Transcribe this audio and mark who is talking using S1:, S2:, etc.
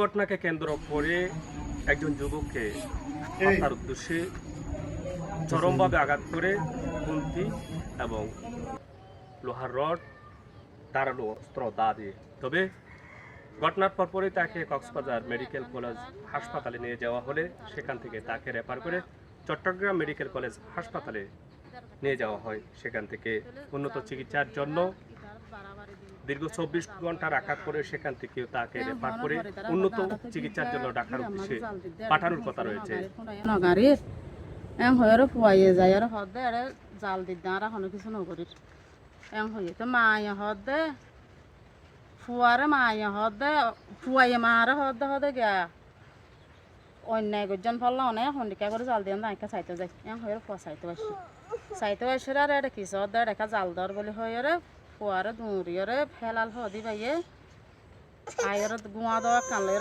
S1: ঘটনাকে কেন্দ্র করে একজন যুবককে হত্যার উদ্দেশ্যে চরমভাবে আঘাত করে খুন্তি এবং লোহার রড ধারালো অস্ত্র দা দিয়ে। তবে ঘটনার পরপরই তাকে কক্সবাজার মেডিকেল কলেজ হাসপাতালে নিয়ে যাওয়া হলে সেখান থেকে তাকে রেফার করে চট্টগ্রাম মেডিকেল কলেজ হাসপাতালে নিয়ে যাওয়া হয়। সেখান থেকে উন্নত চিকিৎসার জন্য দীর্ঘ 24 ঘন্টা রাখার পরে সেখান থেকে তাকে রেফার করে উন্নত চিকিৎসার জন্য ঢাকার উদ্দেশ্যে পাঠানোর কথা রয়েছে।
S2: জাল দিতে আর এখনো কিছু নগরীর এম হয়ে তো মায়ে হদে ফুয়ারে মায়ে হদে ফুয়াইয়ে মারে হদে হদে গা অন্যায় গজন ফললা অনেক হন্ডিকা করে জাল দিয়ে নাইকা চাইতে যাই এম হয়ে ফুয়া চাইতে আসে আর এটা কিছু হদে দেখা জাল দর বলে হয়ে ফুয়ারে দৌড়িয়ে ফেলাল হদি বাইয়ে আয়ের গুয়া দেওয়া কানলে